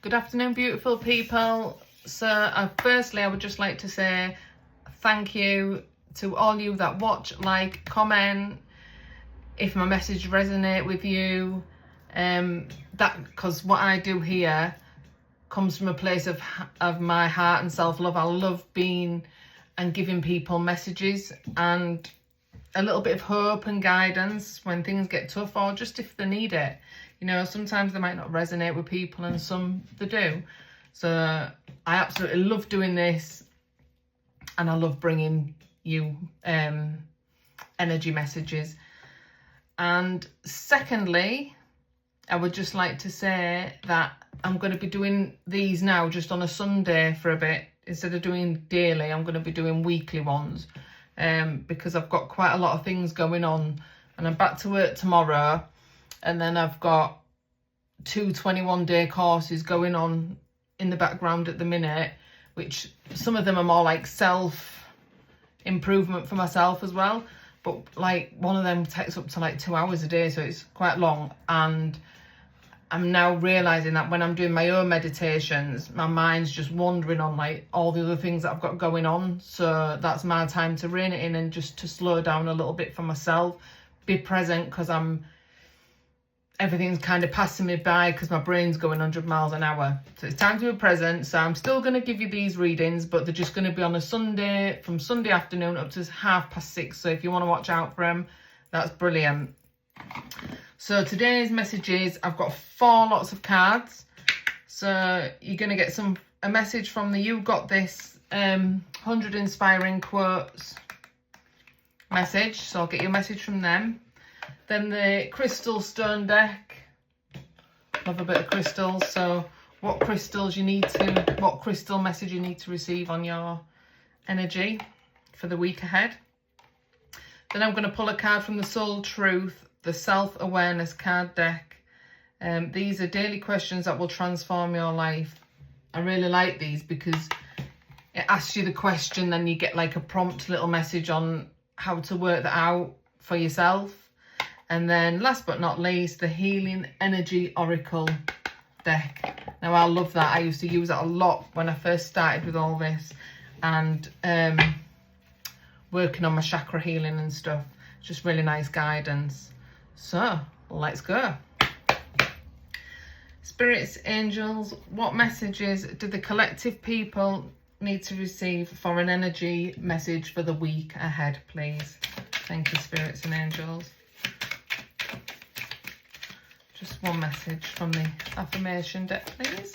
Good afternoon, beautiful people. So firstly, I would just like to say thank you to all you that watch, like, comment, if my message resonate with you. That because what I do here comes from a place of my heart and self-love. I love being and giving people messages and a little bit of hope and guidance when things get tough, or just if they need it. You know, sometimes they might not resonate with people and some they do. So I absolutely love doing this, and I love bringing you energy messages. And secondly, I would just like to say that I'm going to be doing these now just on a Sunday for a bit. Instead of doing daily, I'm going to be doing weekly ones, because I've got quite a lot of things going on, and I'm back to work tomorrow, and then I've got 2 21-day courses going on in the background at the minute, which some of them are more like self-improvement for myself as well, but like one of them takes up to like 2 hours a day, so it's quite long. And I'm now realising that when I'm doing my own meditations, my mind's just wandering on like all the other things that I've got going on. So that's my time to rein it in and just to slow down a little bit for myself, be present, because everything's kind of passing me by because my brain's going 100 miles an hour. So it's time to be present. So I'm still going to give you these readings, but they're just going to be on a Sunday, from Sunday afternoon up to 6:30. So if you want to watch out for them, that's brilliant. So today's messages, I've got 4 lots of cards. So you're going to get a message from the You Got This 100 Inspiring Quotes message. So I'll get you a message from them. Then the Crystal Stone deck. Love a bit of crystals. So what crystal message you need to receive on your energy for the week ahead. Then I'm going to pull a card from the Soul Truth, the Self-Awareness card deck. These are daily questions that will transform your life. I really like these because it asks you the question, then you get like a prompt little message on how to work that out for yourself. And then last but not least, the Healing Energy Oracle deck. Now I love that. I used to use that a lot when I first started with all this, and working on my chakra healing and stuff. Just really nice guidance. So let's go. Spirits, angels, what messages do the collective people need to receive for an energy message for the week ahead, please? Thank you, spirits and angels. Just one message from the affirmation deck, please.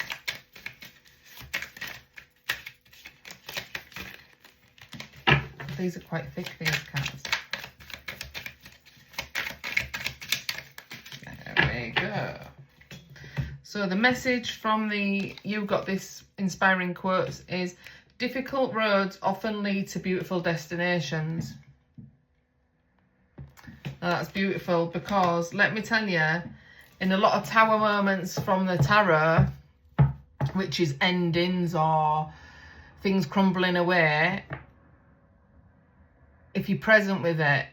These are quite thick, these cards. There we go. So the message from the You Got This Inspiring Quotes is, difficult roads often lead to beautiful destinations. Now that's beautiful, because let me tell you, in a lot of tower moments from the tarot, which is endings or things crumbling away, if you're present with it,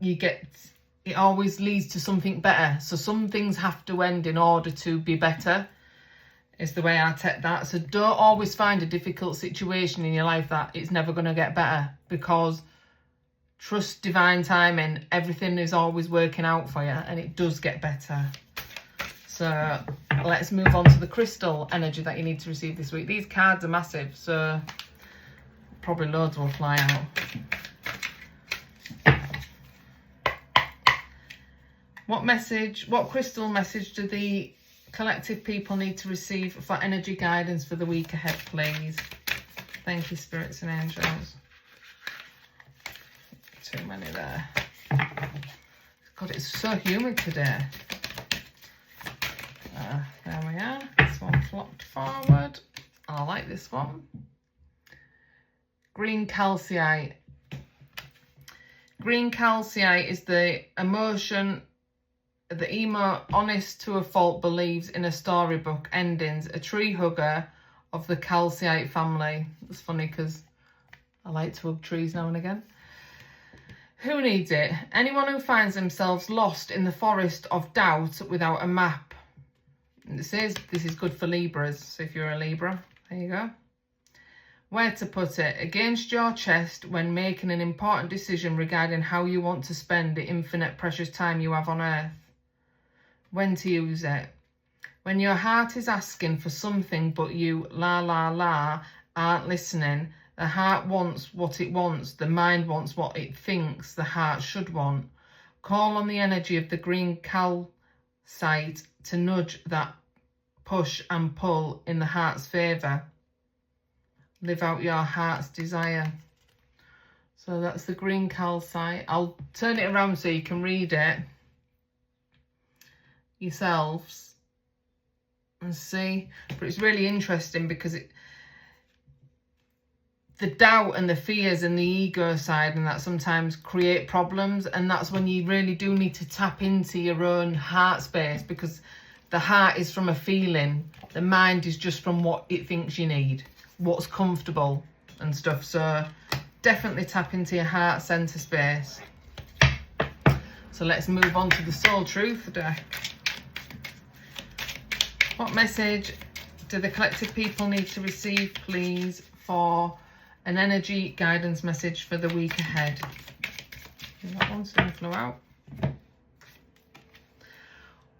it always leads to something better. So some things have to end in order to be better, is the way I take that. So don't always find a difficult situation in your life that it's never going to get better, because trust divine timing. Everything is always working out for you, and it does get better. So let's move on to the crystal energy that you need to receive this week. These cards are massive, so probably loads will fly out. What crystal message do the collective people need to receive for energy guidance for the week ahead, please? Thank you, spirits and angels. Too many there. God, it's so humid today. There we are. This one flopped forward. I like this one. Green calcite. Green calcite is the emotion the emo honest to a fault believes in a storybook endings, a tree hugger of the calcite family. It's funny because I like to hug trees now and again. Who needs it? Anyone who finds themselves lost in the forest of doubt without a map. It says this is good for Libras, so if you're a Libra, there you go. Where to put it? Against your chest when making an important decision regarding how you want to spend the infinite precious time you have on earth. When to use it? When your heart is asking for something but you, aren't listening. The heart wants what it wants. The mind wants what it thinks the heart should want. Call on the energy of the green calcite to nudge that push and pull in the heart's favour. Live out your heart's desire. So that's the green calcite. I'll turn it around so you can read it yourselves and see. But it's really interesting because the doubt and the fears and the ego side and that sometimes create problems, and that's when you really do need to tap into your own heart space, because the heart is from a feeling, the mind is just from what it thinks you need, what's comfortable and stuff. So definitely tap into your heart center space. So let's move on to the Soul Truth deck. What message do the collective people need to receive, please, for an energy guidance message for the week ahead? That one soon flew out.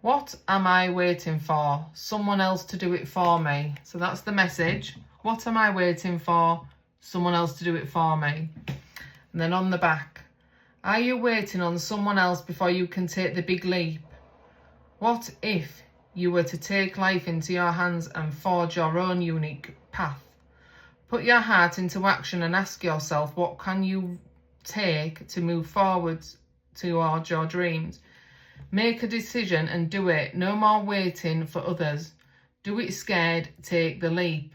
What am I waiting for? Someone else to do it for me. So that's the message. What am I waiting for? Someone else to do it for me. And then on the back, are you waiting on someone else before you can take the big leap? What if you were to take life into your hands and forge your own unique path? Put your heart into action and ask yourself, what can you take to move forward towards your dreams? Make a decision and do it. No more waiting for others. Do it scared, take the leap.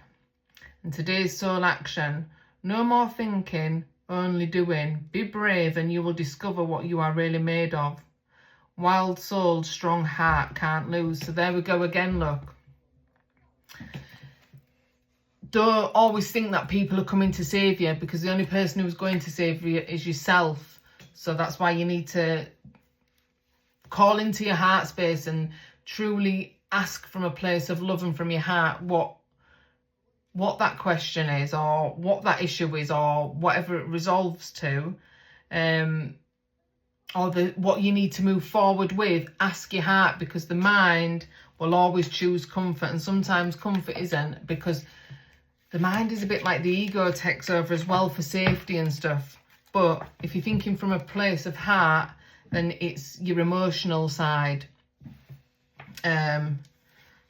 And today's soul action, no more thinking, only doing. Be brave and you will discover what you are really made of. Wild soul, strong heart, can't lose. So there we go again, look. Don't always think that people are coming to save you, because the only person who's going to save you is yourself. So that's why you need to call into your heart space and truly ask from a place of love and from your heart what that question is, or what that issue is, or whatever it resolves to, or what you need to move forward with. Ask your heart, because the mind will always choose comfort, and sometimes comfort isn't, because the mind is a bit like the ego takes over as well for safety and stuff. But if you're thinking from a place of heart, then it's your emotional side.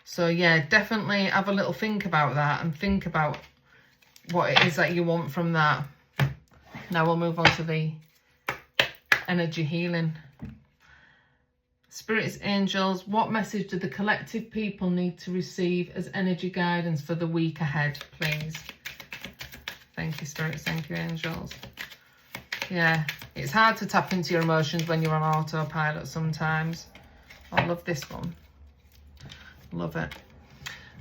So yeah, definitely have a little think about that and think about what it is that you want from that. Now we'll move on to the energy healing. Spirits, angels, what message do the collective people need to receive as energy guidance for the week ahead, please? Thank you, spirits. Thank you, angels. Yeah, it's hard to tap into your emotions when you're on autopilot sometimes. I love this one. Love it.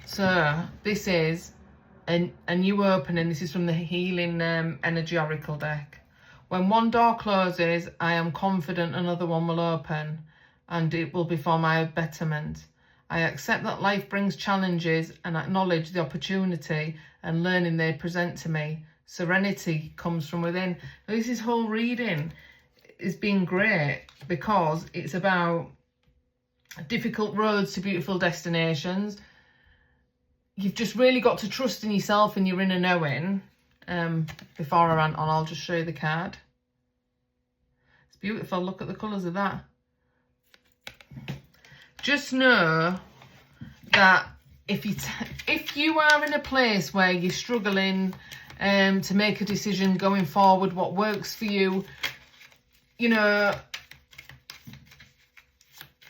So this is a new opening. This is from the Healing Energy Oracle deck. When one door closes, I am confident another one will open, and it will be for my betterment. I accept that life brings challenges and acknowledge the opportunity and learning they present to me. Serenity comes from within. Now, this whole reading has been great because it's about difficult roads to beautiful destinations. You've just really got to trust in yourself and your inner knowing. Before I rant on, I'll just show you the card. It's beautiful. Look at the colours of that. Just know that if you are in a place where you're struggling to make a decision going forward, what works for you, you know,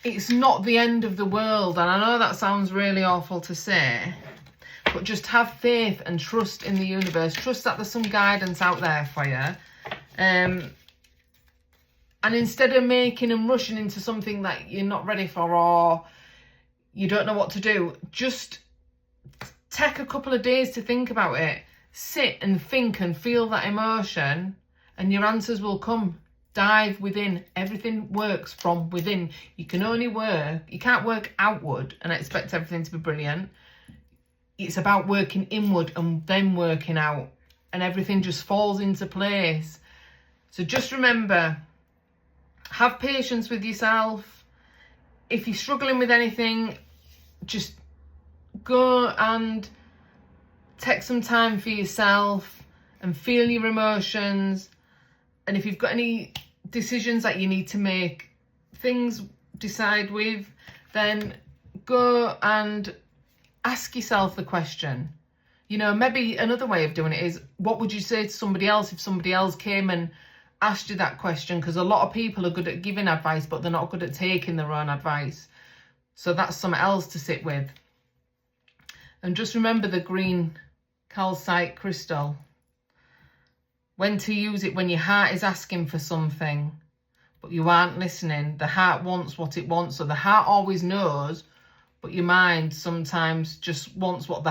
it's not the end of the world. And I know that sounds really awful to say, but just have faith and trust in the universe. Trust that there's some guidance out there for you. And instead of making and rushing into something that you're not ready for or you don't know what to do, just take a couple of days to think about it. Sit and think and feel that emotion, and your answers will come. dive within. Everything works from within. You can't work outward and expect everything to be brilliant. It's about working inward and then working out, and everything just falls into place. So just remember, have patience with yourself. If you're struggling with anything, just go and take some time for yourself and feel your emotions. And if you've got any decisions that you need to make, decide with, then go and ask yourself the question. You know, maybe another way of doing it is, what would you say to somebody else if somebody else came and asked you that question? Because a lot of people are good at giving advice, but they're not good at taking their own advice. So that's something else to sit with. And just remember the green calcite crystal. When to use it: when your heart is asking for something, but you aren't listening. The heart wants what it wants. So the heart always knows, but your mind sometimes just wants what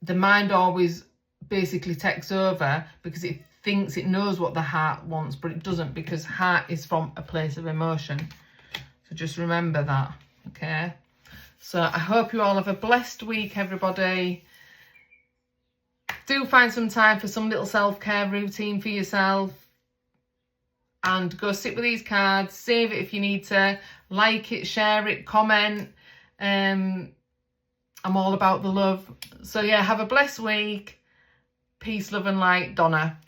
the mind always basically takes over, because it thinks it knows what the heart wants, but it doesn't, because heart is from a place of emotion. So just remember that, okay? So I hope you all have a blessed week, everybody. Do find some time for some little self-care routine for yourself, and go sit with these cards. Save it if you need to. Like it, share it, comment. I'm all about the love. So yeah, have a blessed week. Peace, love and light. Donna.